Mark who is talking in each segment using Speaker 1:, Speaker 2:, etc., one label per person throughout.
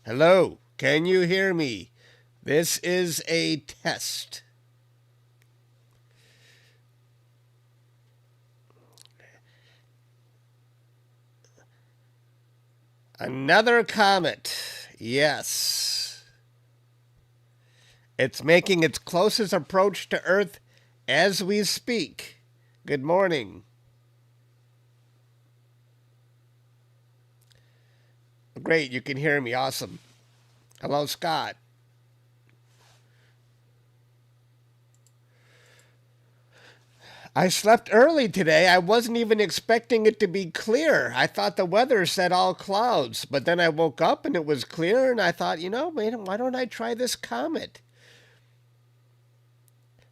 Speaker 1: Hello, can you hear me? This is a test. Another comet. Yes. It's making its closest approach to Earth as we speak. Good morning. Great, you can hear me. Awesome. Hello, Scott. I slept early today. I wasn't even expecting it to be clear. I thought the weather said all clouds, but then I woke up and it was clear, and I thought, man, why don't I try this comet?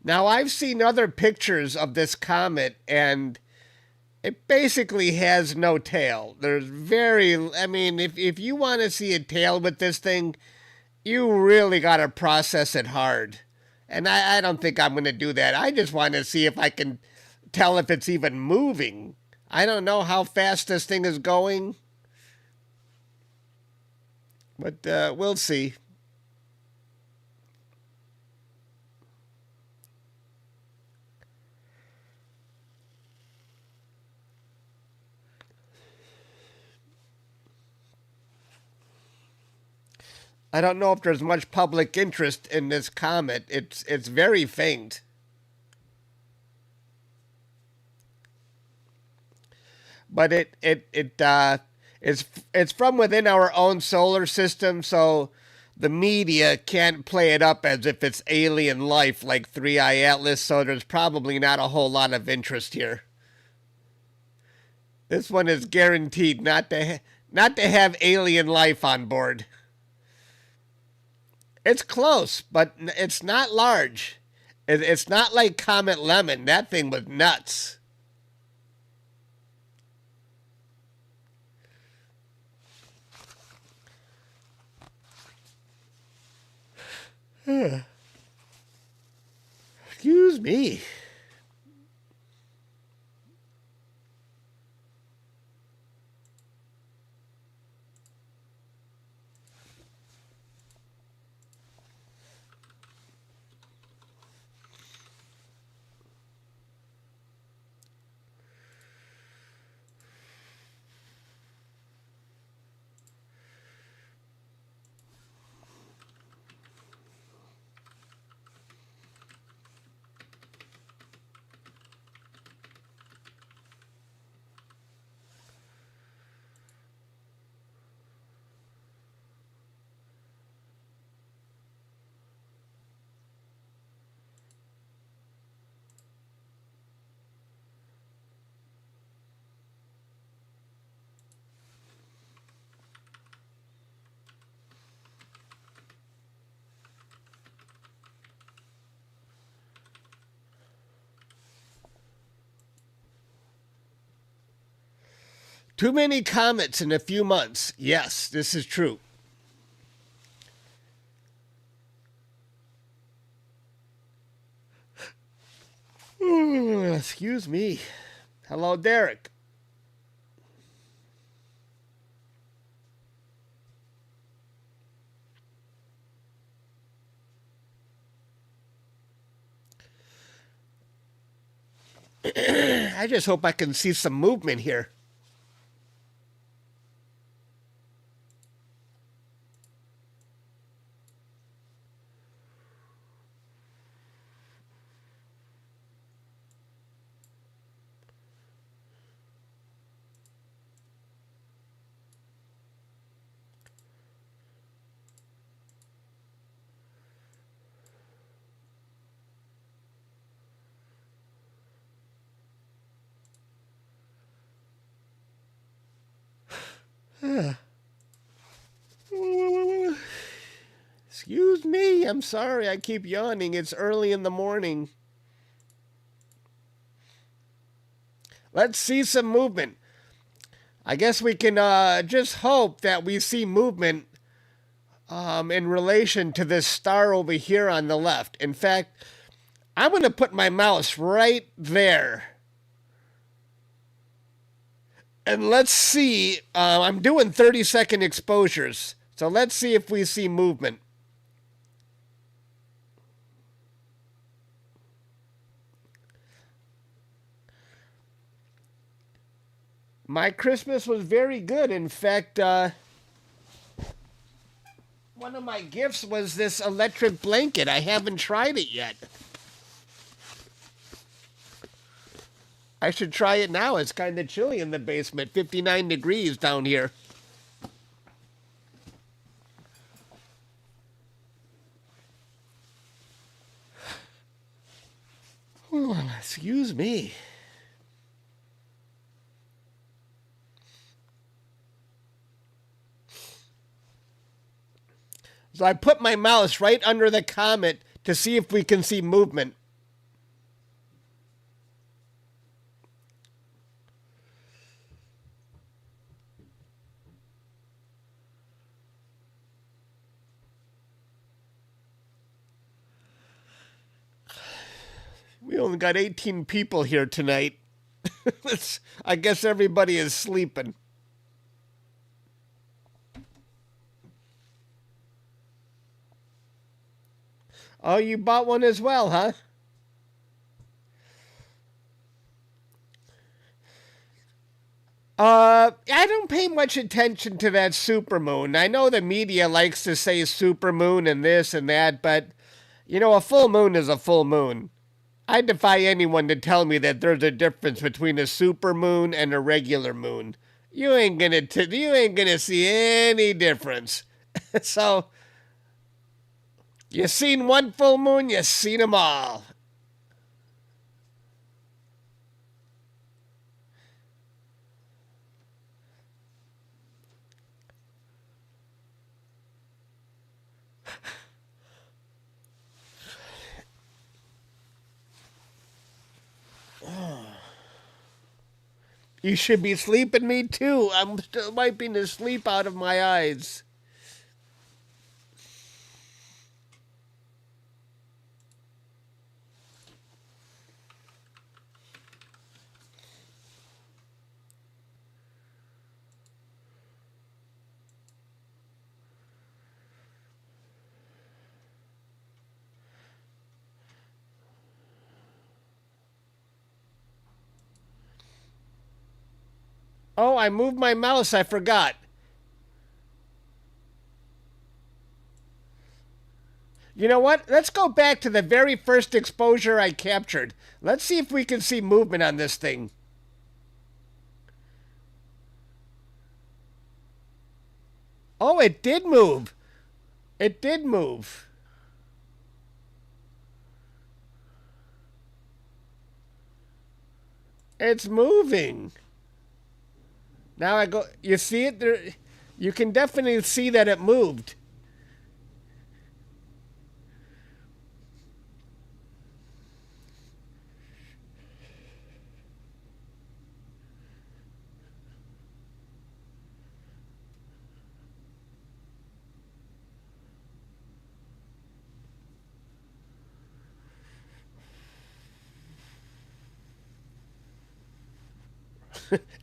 Speaker 1: Now, I've seen other pictures of this comet, and it basically has no tail. If you want to see a tail with this thing, you really got to process it hard. And I don't think I'm going to do that. I just want to see if I can tell if it's even moving. I don't know how fast this thing is going, but we'll see. I don't know if there's much public interest in this comet. It's very faint. But it's from within our own solar system, so the media can't play it up as if it's alien life like Three Eye Atlas, so there's probably not a whole lot of interest here. This one is guaranteed not to have alien life on board. It's close, but it's not large. It's not like Comet Lemon. That thing was nuts. Excuse me. Too many comets in a few months. Yes, this is true. Excuse me. Hello, Derek. I just hope I can see some movement here. Excuse me, I'm sorry I keep yawning. It's early in the morning. Let's see some movement. I guess we can just hope that we see movement in relation to this star over here on the left. In fact, I'm going to put my mouse right there. And let's see. I'm doing 30-second exposures. So let's see if we see movement. My Christmas was very good. In fact, one of my gifts was this electric blanket. I haven't tried it yet. I should try it now. It's kind of chilly in the basement. 59 degrees down here. Oh, excuse me. So I put my mouse right under the comet to see if we can see movement. We only got 18 people here tonight. I guess everybody is sleeping. Oh, you bought one as well, huh? I don't pay much attention to that supermoon. I know the media likes to say supermoon and this and that, but, you know, a full moon is a full moon. I defy anyone to tell me that there's a difference between a supermoon and a regular moon. You ain't gonna see any difference. So, you seen one full moon, you seen them all. You should be sleeping, me too. I'm still wiping the sleep out of my eyes. Oh, I moved my mouse. I forgot. You know what? Let's go back to the very first exposure I captured. Let's see if we can see movement on this thing. Oh, it did move. It did move. It's moving. Now I go. You see it there? You can definitely see that it moved.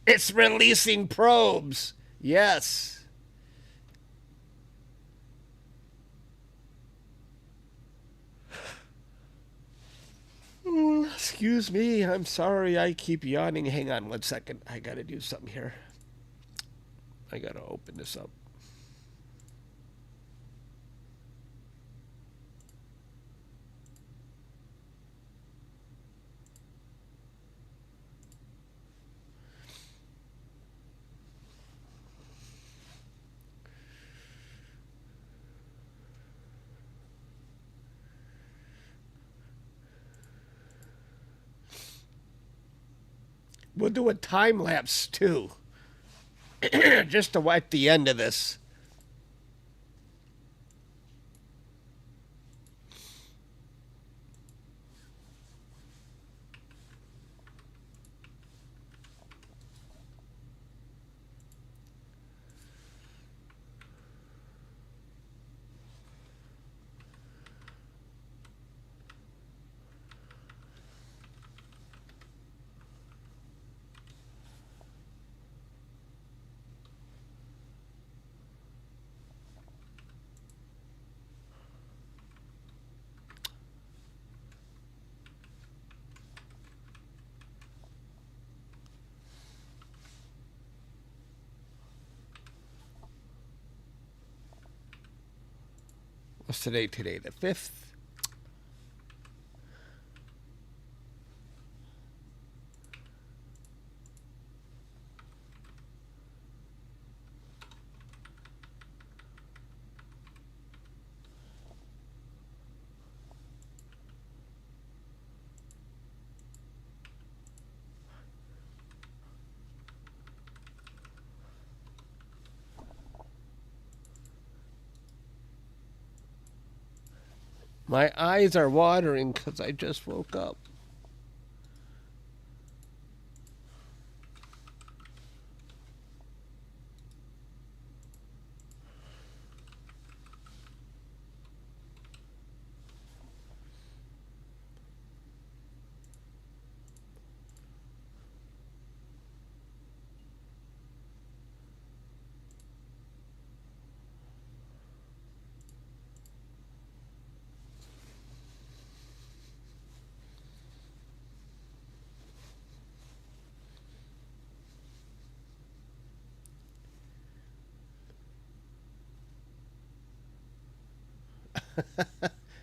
Speaker 1: It's releasing probes. Yes. Excuse me. I'm sorry. I keep yawning. Hang on 1 second. I gotta do something here. I gotta open this up. We'll do a time lapse too. Just to wipe the end of this. What's today? Today, the 5th. My eyes are watering because I just woke up.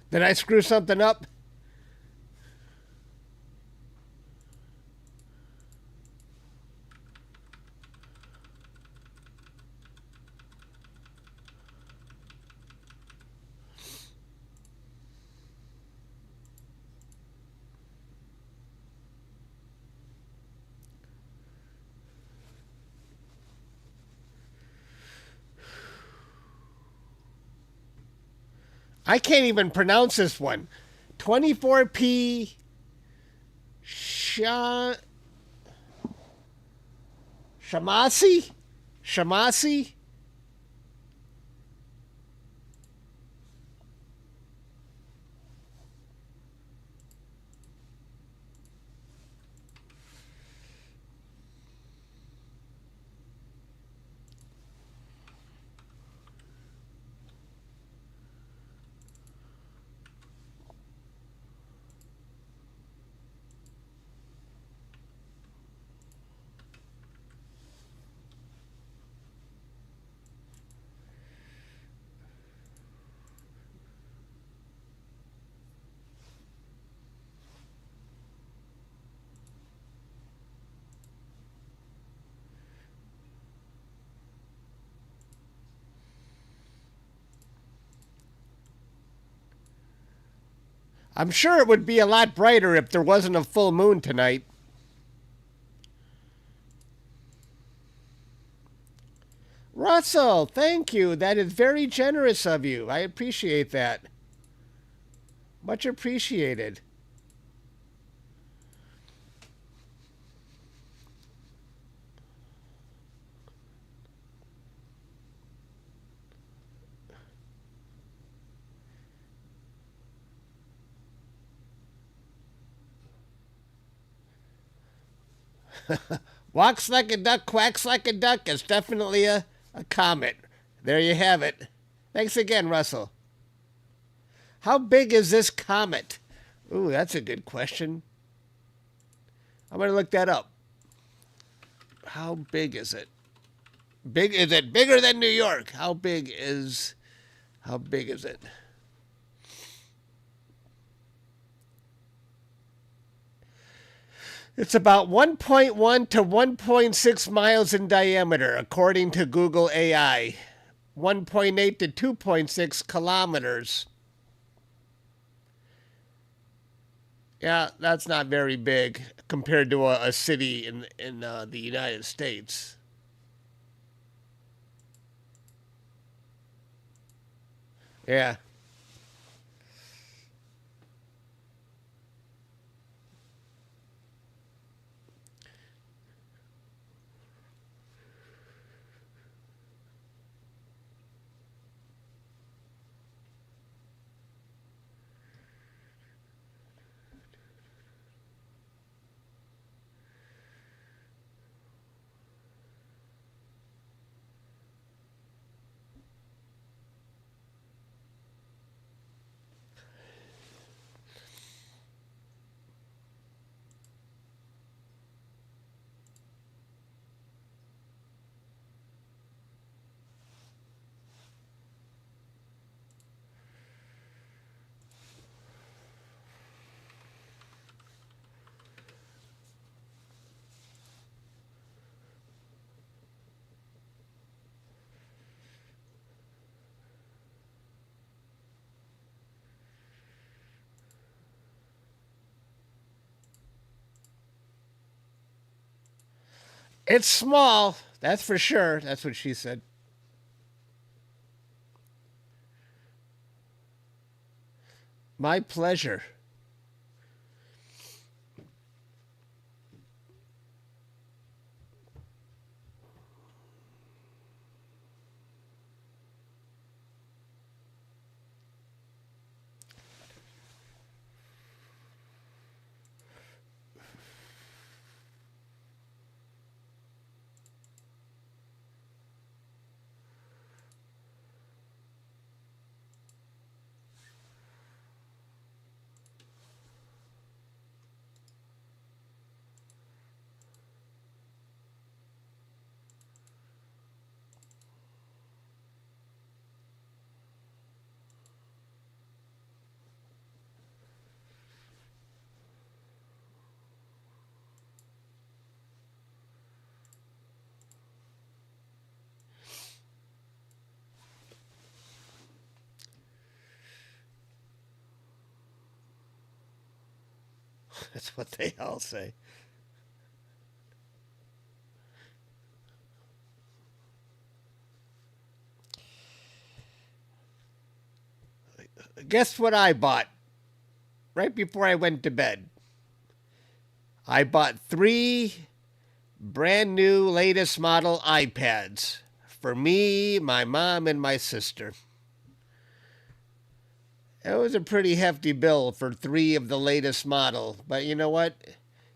Speaker 1: Did I screw something up? I can't even pronounce this one. 24P Schaumasse? Schaumasse? I'm sure it would be a lot brighter if there wasn't a full moon tonight. Russell, thank you. That is very generous of you. I appreciate that. Much appreciated. Walks like a duck, quacks like a duck. It's definitely a comet. There you have it. Thanks again, Russell. How big is this comet? Ooh, that's a good question. I'm going to look that up. How big is it? Big, is it bigger than New York? How big is it? It's about 1.1 to 1.6 miles in diameter, according to Google AI. 1.8 to 2.6 kilometers. Yeah, that's not very big compared to a city in the United States. Yeah. It's small, that's for sure. That's what she said. My pleasure. That's what they all say. Guess what I bought right before I went to bed? I bought 3 brand new latest model iPads for me, my mom, and my sister. It was a pretty hefty bill for 3 of the latest model, but you know what?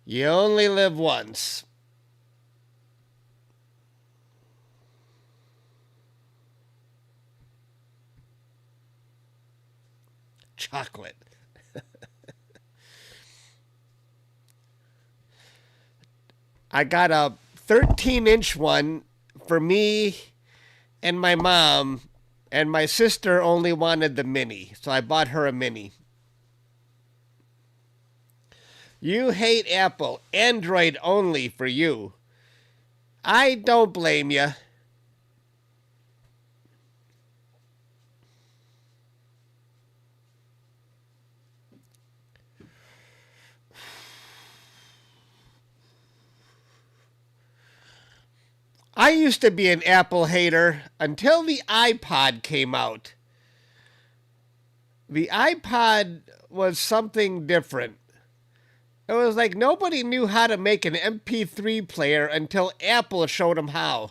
Speaker 1: You only live once. Chocolate. I got a 13-inch one for me and my mom, and my sister only wanted the mini, so I bought her a mini. You hate Apple. Android only for you. I don't blame you. I used to be an Apple hater until the iPod came out. The iPod was something different. It was like nobody knew how to make an MP3 player until Apple showed them how.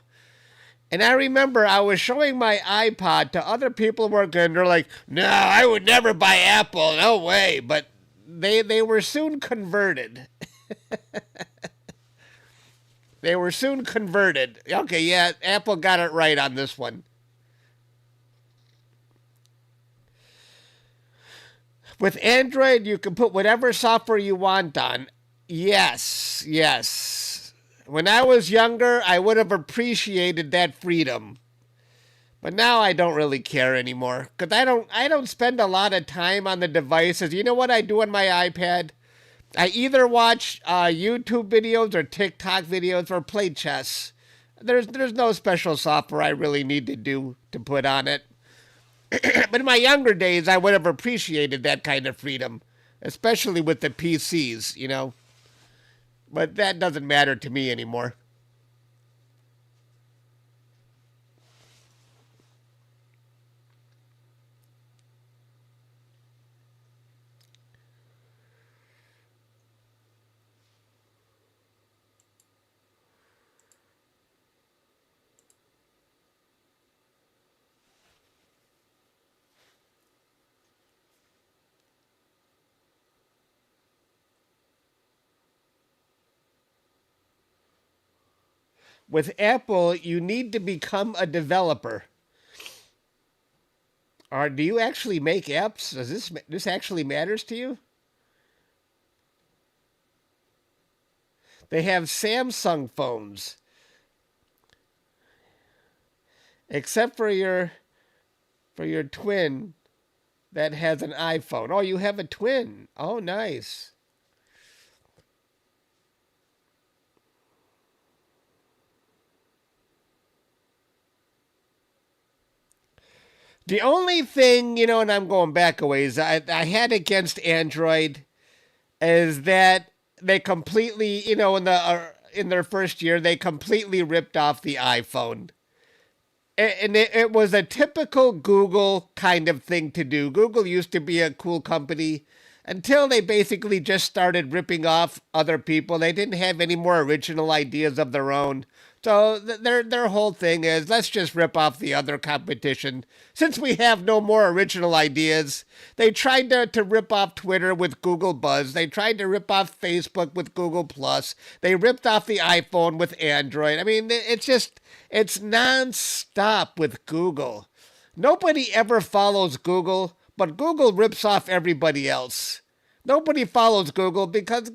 Speaker 1: And I remember I was showing my iPod to other people working, and they're like, no, I would never buy Apple, no way. But they were soon converted. They were soon converted. Okay, yeah, Apple got it right on this one. With Android, you can put whatever software you want on. Yes, yes. When I was younger, I would have appreciated that freedom. But now I don't really care anymore cuz I don't spend a lot of time on the devices. You know what I do on my iPad? I either watch YouTube videos or TikTok videos or play chess. There's no special software I really need to do to put on it. But in my younger days, I would have appreciated that kind of freedom, especially with the PCs, you know. But that doesn't matter to me anymore. With Apple, you need to become a developer. Or do you actually make apps? Does this actually matters to you? They have Samsung phones, except for your twin that has an iPhone. Oh, you have a twin. Oh, nice. The only thing, and I'm going back a ways, I had against Android is that they completely, in their first year, they completely ripped off the iPhone. And it was a typical Google kind of thing to do. Google used to be a cool company until they basically just started ripping off other people. They didn't have any more original ideas of their own. So their whole thing is, let's just rip off the other competition. Since we have no more original ideas, they tried to rip off Twitter with Google Buzz. They tried to rip off Facebook with Google Plus. They ripped off the iPhone with Android. I mean, it's nonstop with Google. Nobody ever follows Google, but Google rips off everybody else. Nobody follows Google because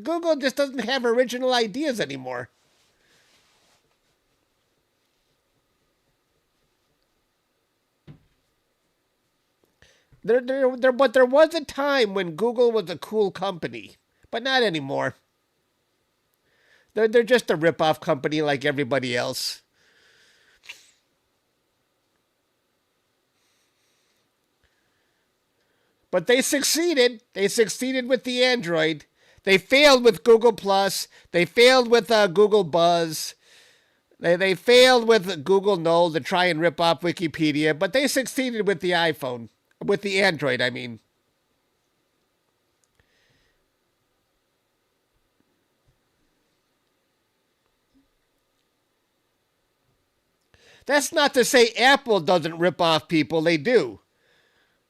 Speaker 1: Google just doesn't have original ideas anymore. But there was a time when Google was a cool company, but not anymore. They're just a rip-off company like everybody else. But they succeeded. They succeeded with the Android. They failed with Google Plus. They failed with Google Buzz. They failed with Google Null to try and rip off Wikipedia, but they succeeded with the iPhone. With the Android, I mean. That's not to say Apple doesn't rip off people. They do.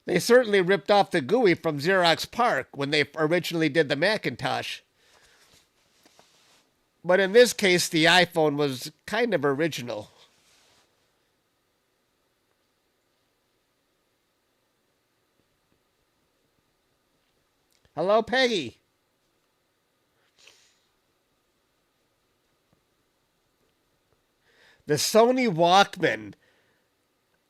Speaker 1: They certainly ripped off the GUI from Xerox PARC when they originally did the Macintosh. But in this case, the iPhone was kind of original. Hello, Peggy. The Sony Walkman.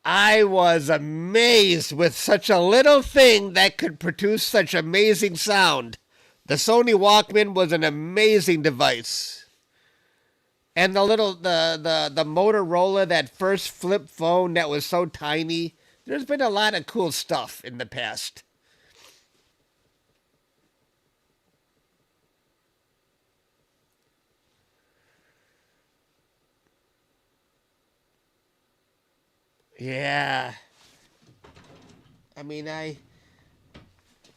Speaker 1: I was amazed with such a little thing that could produce such amazing sound. The Sony Walkman was an amazing device. And the Motorola, that first flip phone that was so tiny. There's been a lot of cool stuff in the past. Yeah. I mean, I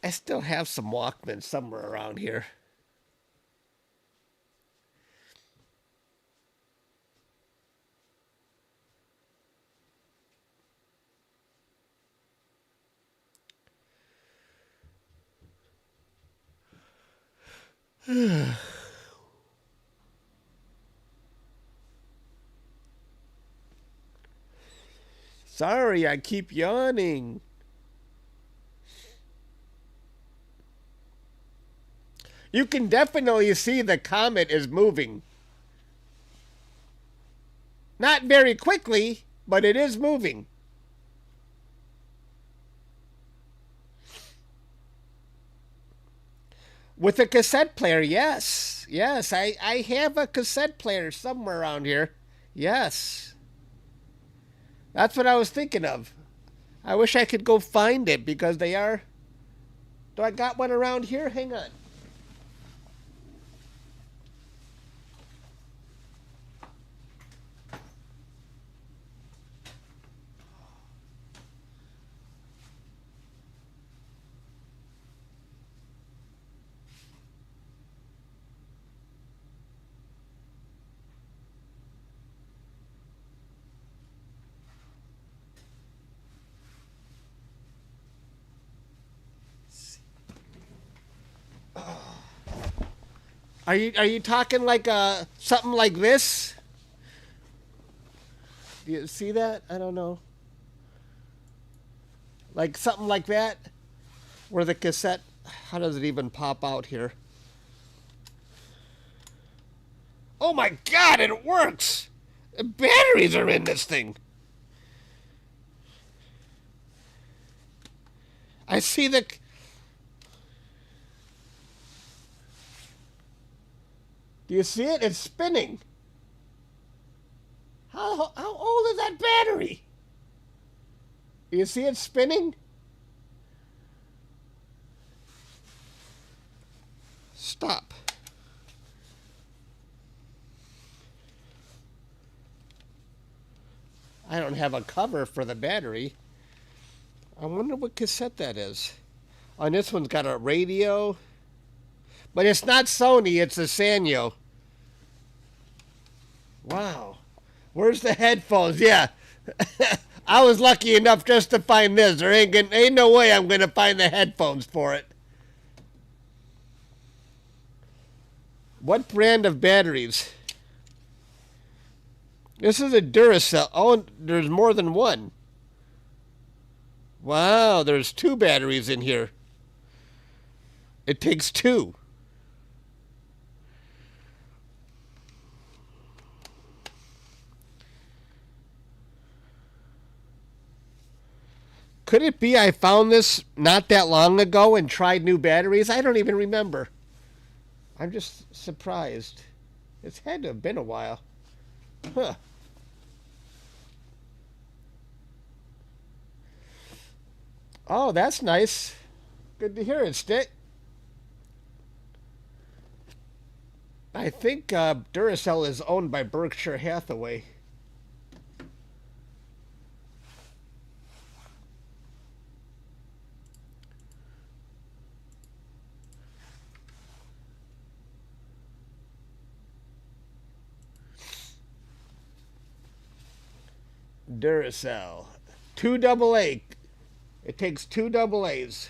Speaker 1: still have some Walkman somewhere around here. Sorry, I keep yawning. You can definitely see the comet is moving. Not very quickly, but it is moving. With a cassette player, yes. Yes, I have a cassette player somewhere around here. Yes. That's what I was thinking of. I wish I could go find it because they are... Do I got one around here? Hang on. Are you talking like something like this? Do you see that? I don't know. Like something like that? Where the cassette... How does it even pop out here? Oh my god, it works! The batteries are in this thing. I see the... Do you see it? It's spinning. How old is that battery? Do you see it spinning? Stop. I don't have a cover for the battery. I wonder what cassette that is. Oh, and this one's got a radio. But it's not Sony, it's a Sanyo. Wow. Where's the headphones? Yeah. I was lucky enough just to find this. There ain't no way I'm going to find the headphones for it. What brand of batteries? This is a Duracell. Oh, there's more than one. Wow, there's 2 batteries in here. It takes 2. Could it be I found this not that long ago and tried new batteries? I don't even remember. I'm just surprised. It's had to have been a while. Huh. Oh, that's nice. Good to hear it, Stick. I think Duracell is owned by Berkshire Hathaway. Duracell. 2 AA. It takes 2 AA's.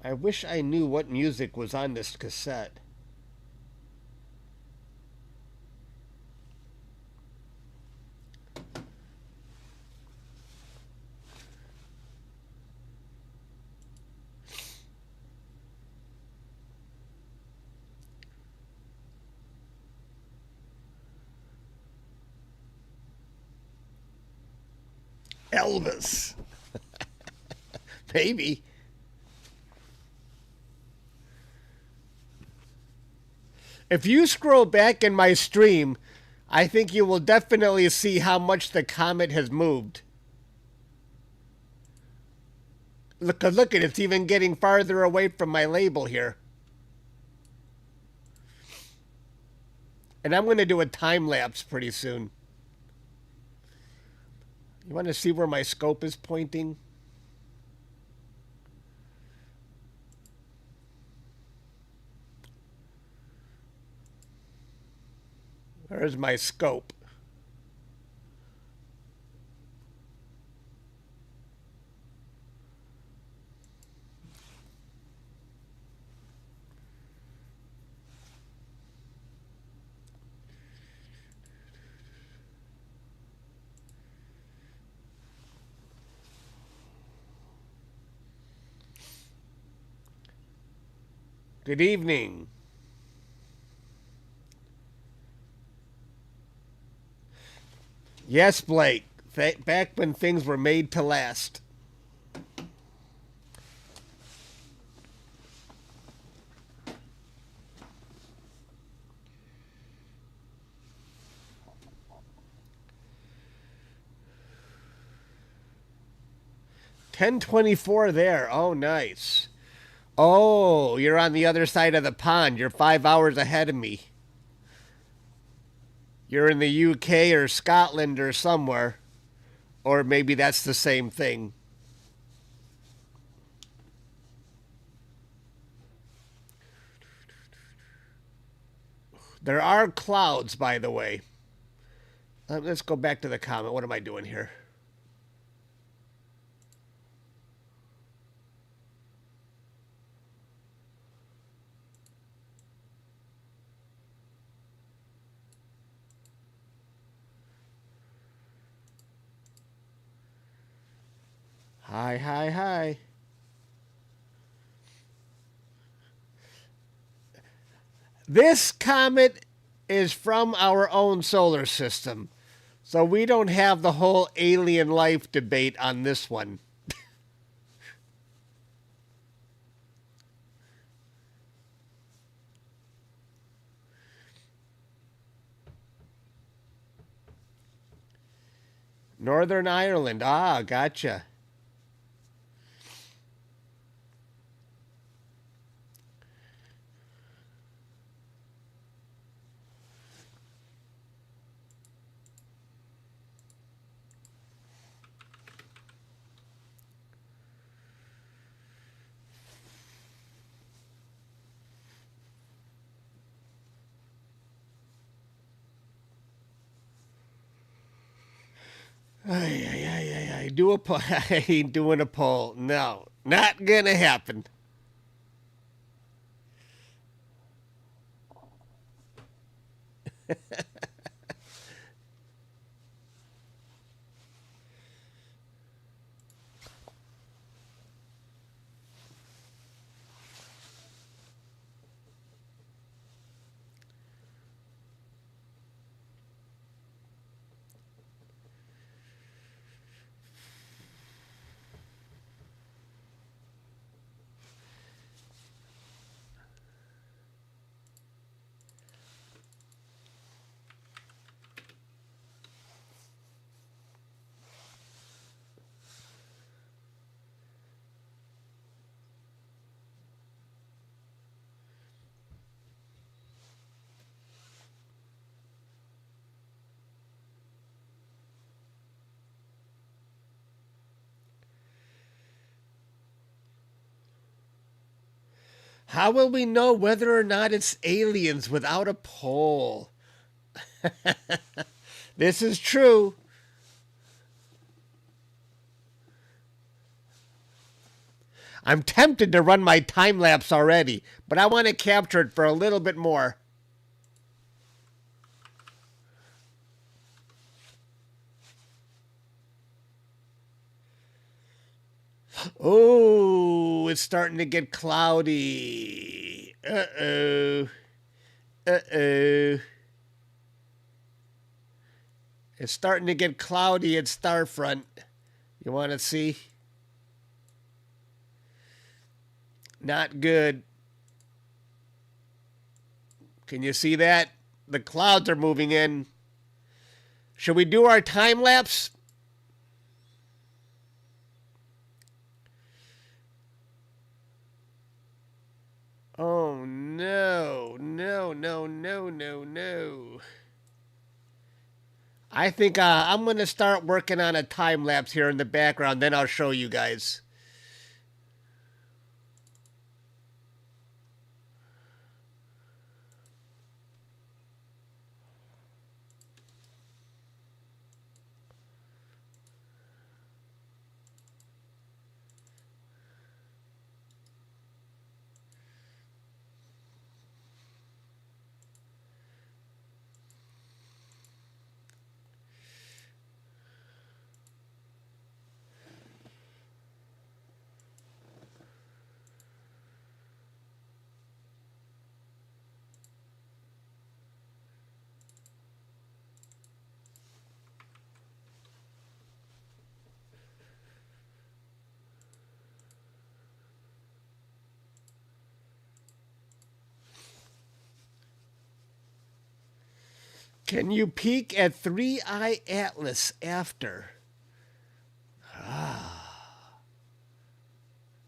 Speaker 1: I wish I knew what music was on this cassette. Elvis. Maybe. If you scroll back in my stream, I think you will definitely see how much the comet has moved. Look at it, it's even getting farther away from my label here. And I'm going to do a time lapse pretty soon. You want to see where my scope is pointing? There's my scope. Good evening. Yes, Blake. Back when things were made to last. $10.24 there. Oh, nice. Oh, you're on the other side of the pond. You're 5 hours ahead of me. You're in the UK or Scotland or somewhere. Or maybe that's the same thing. There are clouds, by the way. Let's go back to the comet. What am I doing here? Hi, hi, hi. This comet is from our own solar system. So we don't have the whole alien life debate on this one. Northern Ireland. Ah, gotcha. Ay, ay, ay, ay, ay. Do a poll. I ain't doing a poll. No, not gonna happen. How will we know whether or not it's aliens without a poll? This is true. I'm tempted to run my time lapse already, but I want to capture it for a little bit more. Oh, it's starting to get cloudy. Uh-oh. Uh-oh. It's starting to get cloudy at Starfront. You want to see? Not good. Can you see that? The clouds are moving in. Should we do our time lapse? Oh, no. No, no, no, no, no. I think I'm going to start working on a time lapse here in the background. Then I'll show you guys. Can you peek at 3-Eye Atlas after?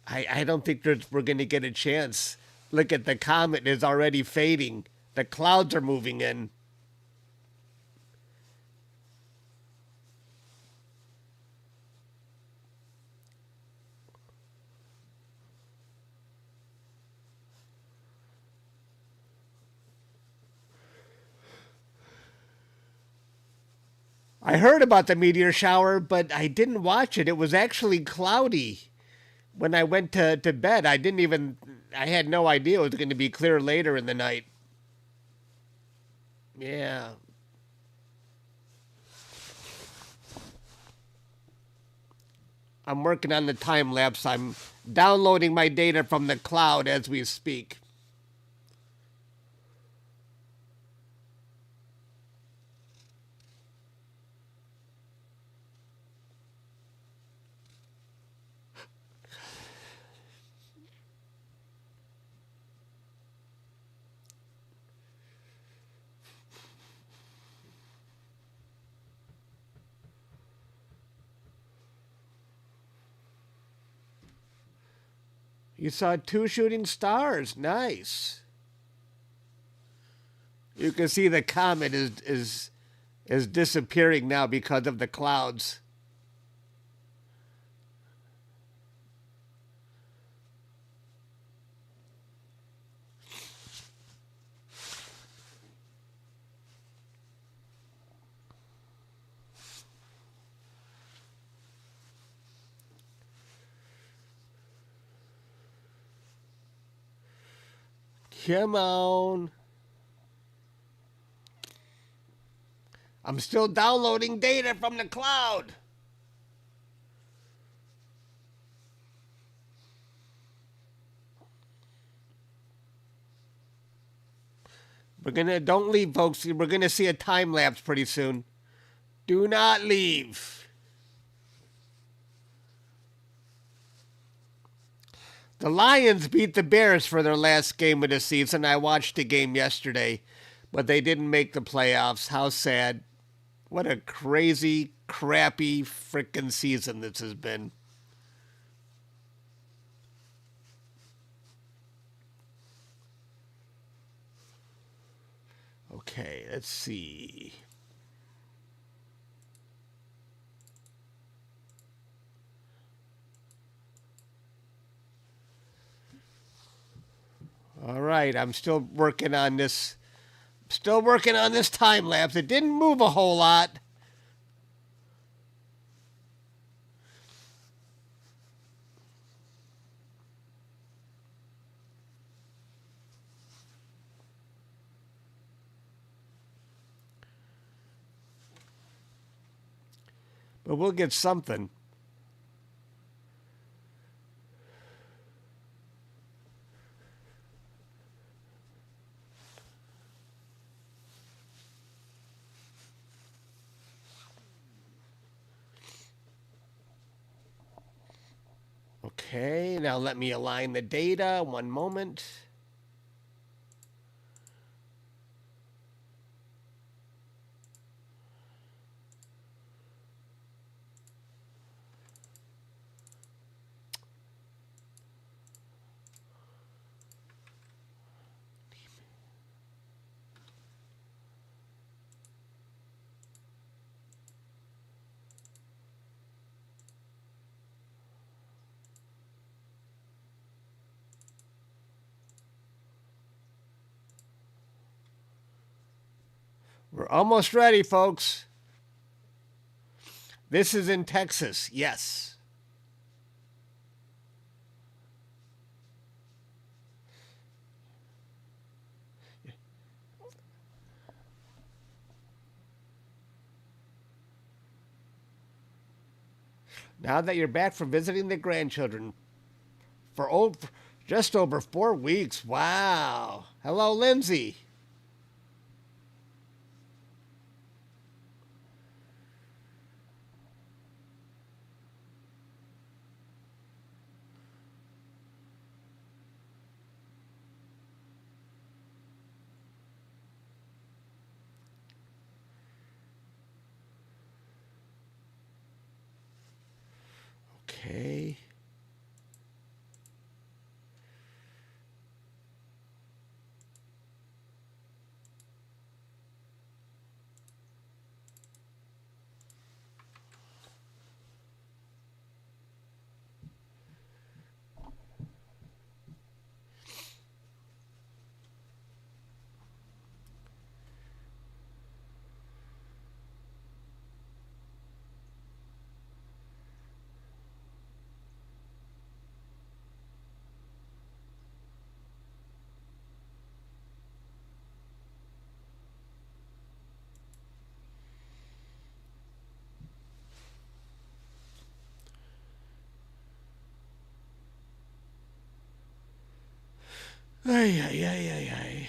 Speaker 1: I don't think we're going to get a chance. Look at the comet is already fading. The clouds are moving in. I heard about the meteor shower, but I didn't watch it. It was actually cloudy when I went to bed. I had no idea it was going to be clear later in the night. Yeah. I'm working on the time lapse. I'm downloading my data from the cloud as we speak. You saw 2 shooting stars. Nice. You can see the comet is disappearing now because of the clouds. Come on. I'm still downloading data from the cloud. Don't leave, folks. We're gonna see a time lapse pretty soon. Do not leave. The Lions beat the Bears for their last game of the season. I watched the game yesterday, but they didn't make the playoffs. How sad. What a crazy, crappy, frickin' season this has been. Okay, let's see. All right, I'm still working on this. Still working on this time lapse. It didn't move a whole lot. But we'll get something. Okay, now let me align the data. One moment. We're almost ready, folks. This is in Texas, yes. Now that you're back from visiting the grandchildren for just over 4 weeks. Wow. Hello, Lindsay. Okay. Ay, ay, ay, ay, ay.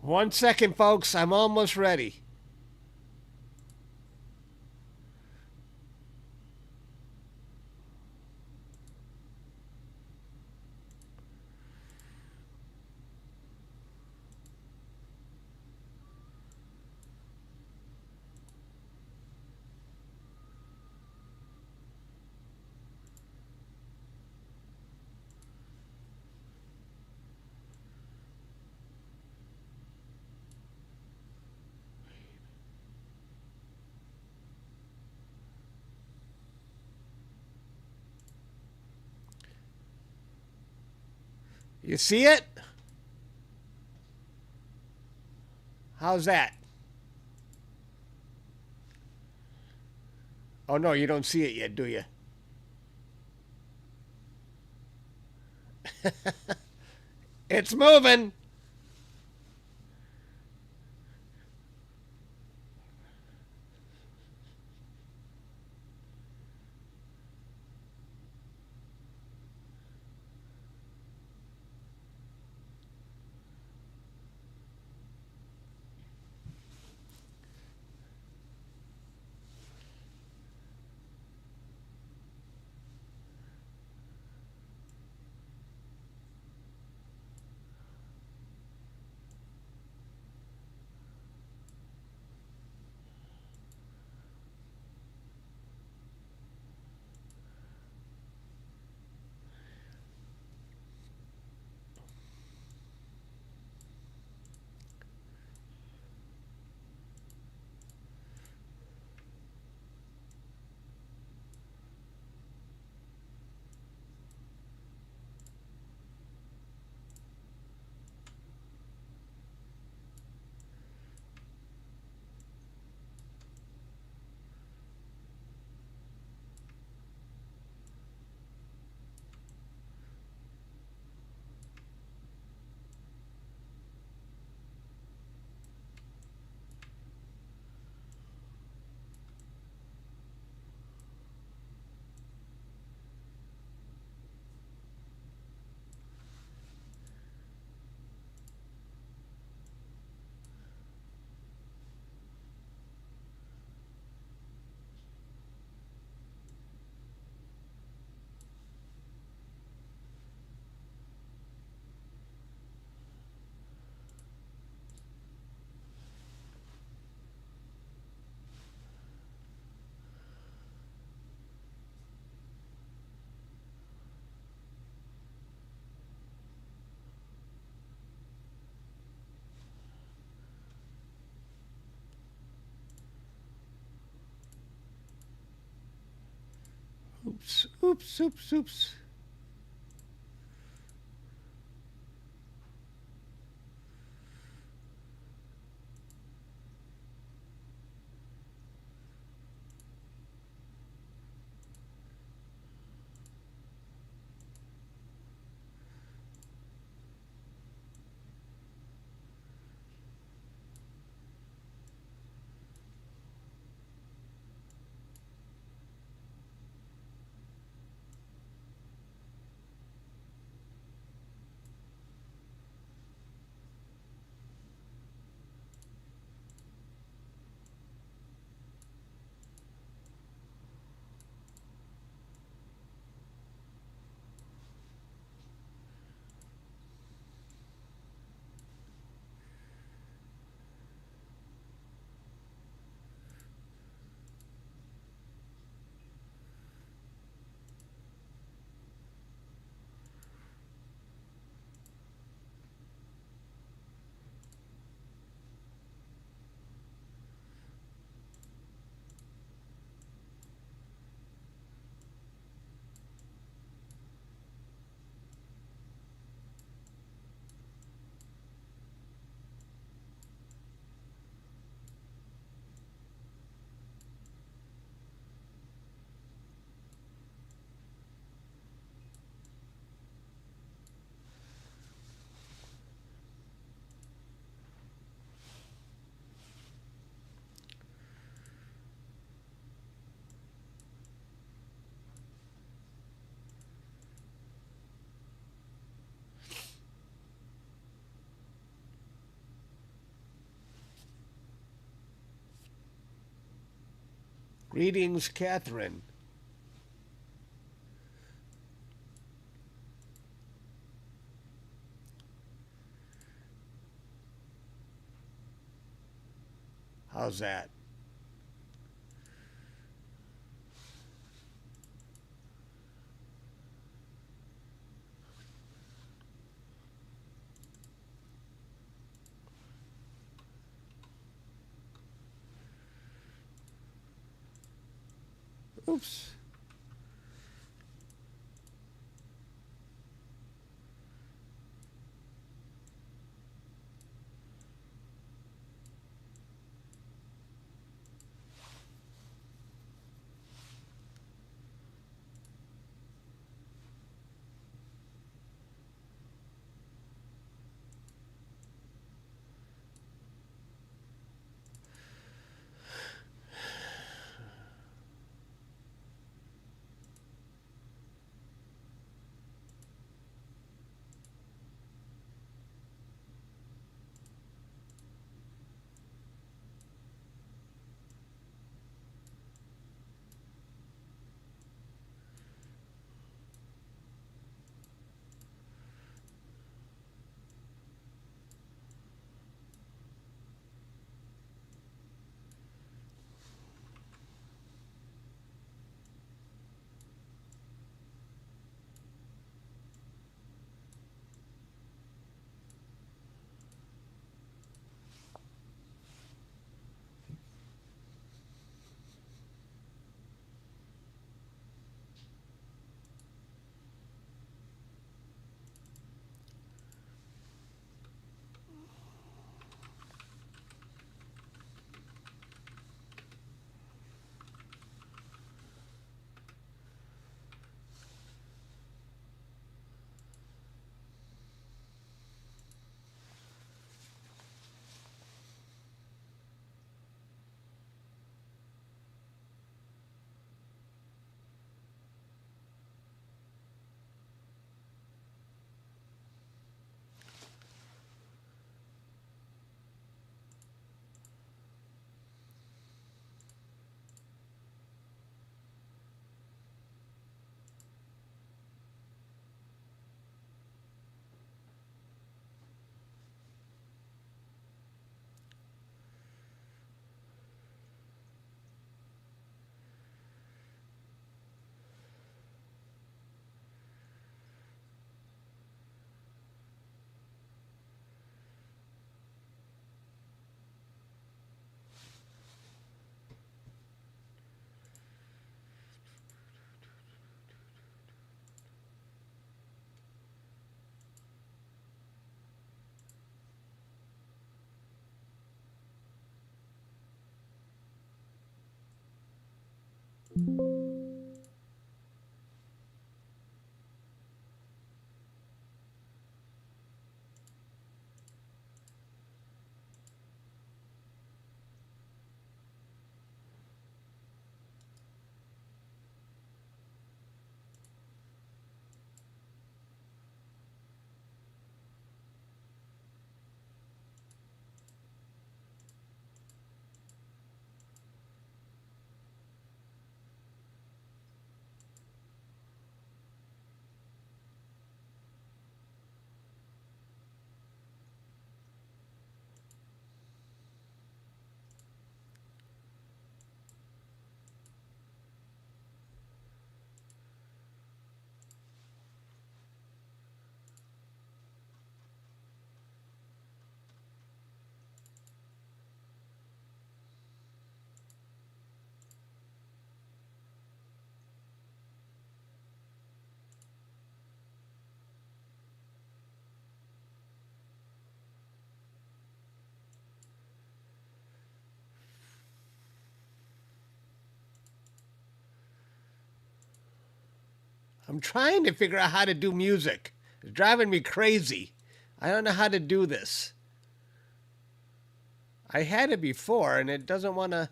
Speaker 1: One second, folks. I'm almost ready. You see it? How's that? Oh, no, you don't see it yet, do you? It's moving. Oops, oops, oops, oops. Greetings, Catherine. How's that? Oops. I'm trying to figure out how to do music. It's driving me crazy. I don't know how to do this. I had it before and it doesn't want to.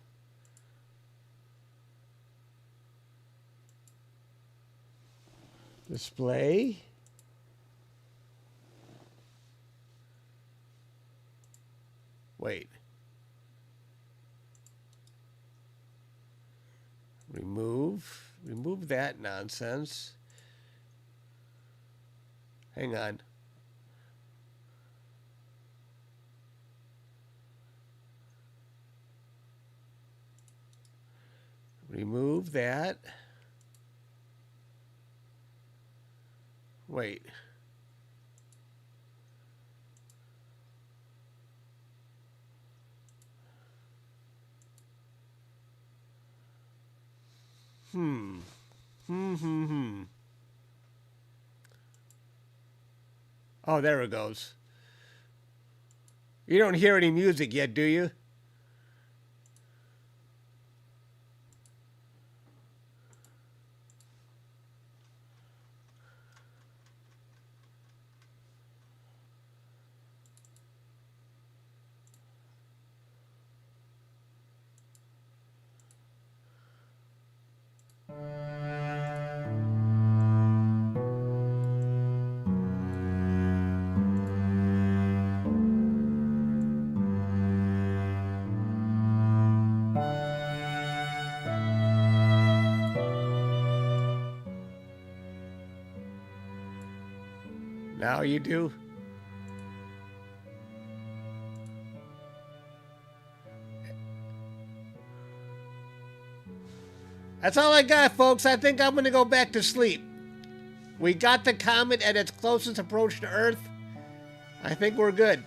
Speaker 1: Display. Wait. Remove. Remove that nonsense. Hang on. Remove that. Wait. Oh, there it goes. You don't hear any music yet, do you? Now you do. That's all I got, folks. I think I'm going to go back to sleep. We got the comet at its closest approach to Earth. I think we're good.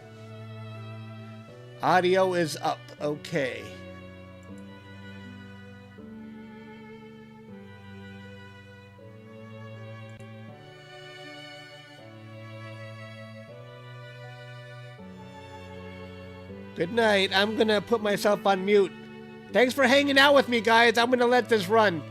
Speaker 1: Audio is up. Okay. Good night. I'm going to put myself on mute. Thanks for hanging out with me, guys. I'm going to let this run.